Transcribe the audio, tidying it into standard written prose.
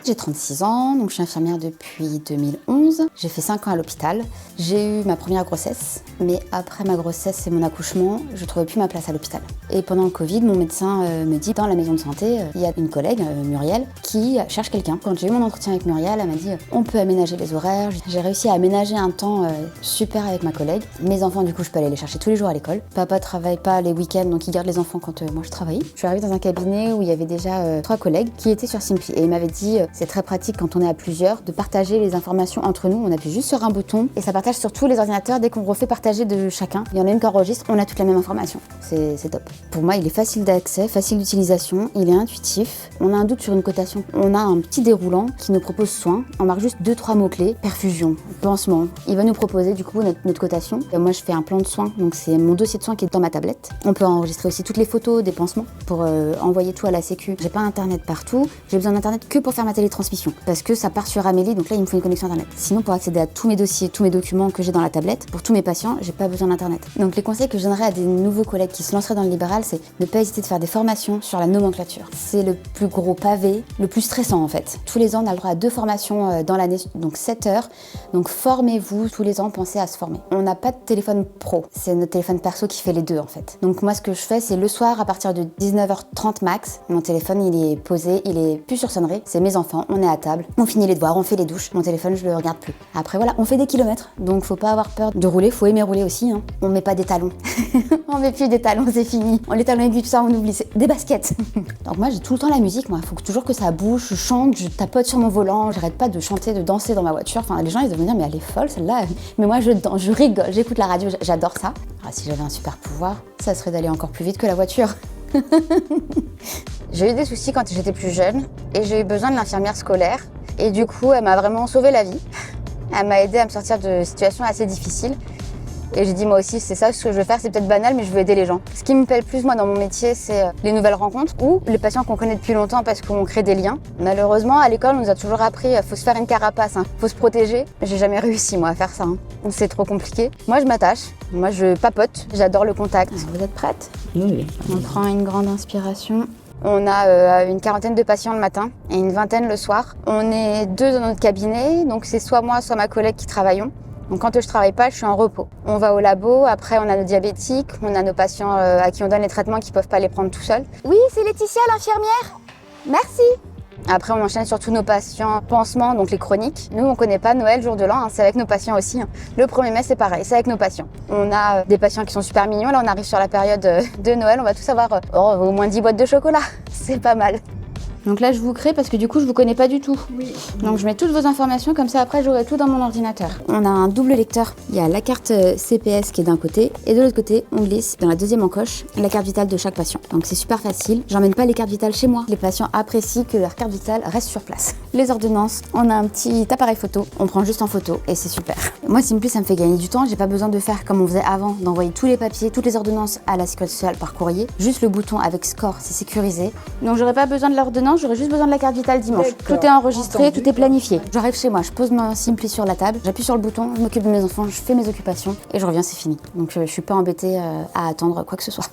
j'ai 36 ans, donc je suis infirmière depuis 2011. J'ai fait 5 ans à l'hôpital. J'ai eu ma première grossesse, mais après ma grossesse et mon accouchement, je ne trouvais plus ma place à l'hôpital. Et pendant le Covid, mon médecin me dit, dans la maison de santé, il y a une collègue, Muriel, qui cherche quelqu'un. Quand j'ai eu mon entretien avec Muriel, elle m'a dit, on peut aménager les horaires. J'ai réussi à aménager un temps super avec ma collègue. Mes enfants, du coup, je peux aller les chercher tous les jours à l'école. Papa travaille pas les week-ends, donc il garde les enfants quand moi je travaille. Je suis arrivée dans un cabinet où il y avait déjà 3 collègues qui étaient sur Simpli. Et il m'avait dit, c'est très pratique quand on est à plusieurs, de partager les informations entre nous. On appuie juste sur un bouton et ça partage sur tous les ordinateurs. Dès qu'on refait partager de chacun, il y en a une qui enregistre, on a toute la même information. C'est top. Pour moi, il est facile d'accès, facile d'utilisation, il est intuitif. On a un doute sur une cotation. On a un petit déroulant qui nous propose soins. On marque juste 2-3 mots-clés, perfusion, pansement. Il va nous proposer du coup notre cotation. Et moi, je fais un plan de soins, donc c'est mon dossier de soins qui est dans ma tablette. On peut enregistrer aussi toutes les photos des pansements pour envoyer tout à la sécu. J'ai pas internet partout, j'ai besoin d'internet que pour faire ma télétransmission parce que ça part sur Amélie, donc là il me faut une connexion internet. Sinon, pour accéder à tous mes dossiers, tous mes documents que j'ai dans la tablette, pour tous mes patients, j'ai pas besoin d'internet. Donc les conseils que je donnerais à des nouveaux collègues qui se lanceraient dans le libéral, c'est ne pas hésiter de faire des formations sur la nomenclature. C'est le plus gros pavé, le plus stressant en fait. Tous les ans, on a le droit à 2 formations dans l'année, donc 7 heures. Donc formez-vous, tous les ans, pensez à se former. On n'a pas de téléphone pro, c'est notre téléphone perso qui fait les deux en fait. Donc moi ce que je fais, c'est le soir à partir de 19h30 max, mon téléphone il est posé, il est plus sur sonnerie, c'est mes enfants, on est à table, on finit les devoirs, on fait les douches, mon téléphone je le regarde plus. Après voilà, on fait des kilomètres, donc faut pas avoir peur de rouler, faut aimer rouler aussi, hein. On met pas des talons, on met plus des talons, c'est fini. Les talons aigus, tout ça on oublie, c'est des baskets. Donc moi j'ai tout le temps la musique, moi, faut toujours que ça bouge, je chante, je tapote sur mon volant, j'arrête pas de chanter, de danser dans ma voiture, enfin les gens ils vont me dire mais elle est folle celle-là, mais moi je danse, je rigole, j'écoute la radio, j'adore ça. Alors, si j'avais un super pouvoir, ça serait d'aller encore plus vite que la voiture. J'ai eu des soucis quand j'étais plus jeune et j'ai eu besoin de l'infirmière scolaire. Et du coup, elle m'a vraiment sauvé la vie. Elle m'a aidée à me sortir de situations assez difficiles. Et j'ai dit moi aussi, c'est ça ce que je veux faire, c'est peut-être banal, mais je veux aider les gens. Ce qui me plaît le plus, moi, dans mon métier, c'est les nouvelles rencontres ou les patients qu'on connaît depuis longtemps parce qu'on crée des liens. Malheureusement, à l'école, on nous a toujours appris, faut se faire une carapace, faut se protéger. J'ai jamais réussi, moi, à faire ça. C'est trop compliqué. Moi, je m'attache. Moi, je papote. J'adore le contact. Vous êtes prête? Oui. On prend une grande inspiration. On a une quarantaine de patients le matin et une vingtaine le soir. On est 2 dans notre cabinet, donc c'est soit moi, soit ma collègue qui travaillons. Donc quand je travaille pas, je suis en repos. On va au labo, après on a nos diabétiques, on a nos patients à qui on donne les traitements qui peuvent pas les prendre tout seuls. Oui, c'est Laetitia l'infirmière. Merci. Après on enchaîne sur tous nos patients pansements, donc les chroniques. Nous on connaît pas Noël, jour de l'an, c'est avec nos patients aussi. Le 1er mai c'est pareil, c'est avec nos patients. On a des patients qui sont super mignons, là on arrive sur la période de Noël, on va tous avoir au moins 10 boîtes de chocolat. C'est pas mal. Donc là, je vous crée parce que du coup, je vous connais pas du tout. Oui. Donc je mets toutes vos informations, comme ça après, j'aurai tout dans mon ordinateur. On a un double lecteur. Il y a la carte CPS qui est d'un côté et de l'autre côté, on glisse dans la deuxième encoche la carte vitale de chaque patient. Donc c'est super facile. J'emmène pas les cartes vitales chez moi. Les patients apprécient que leur carte vitale reste sur place. Les ordonnances, on a un petit appareil photo. On prend juste en photo et c'est super. Moi, Simpli, ça me fait gagner du temps. J'ai pas besoin de faire comme on faisait avant, d'envoyer tous les papiers, toutes les ordonnances à la sécurité sociale par courrier. Juste le bouton avec score, c'est sécurisé. Donc j'aurais pas besoin de l'ordonnance. J'aurais juste besoin de la carte vitale dimanche. Tout est enregistré, tout est planifié. J'arrive chez moi, je pose mon Simpli sur la table, j'appuie sur le bouton, je m'occupe de mes enfants, je fais mes occupations et je reviens, c'est fini. Donc je suis pas embêtée à attendre quoi que ce soit.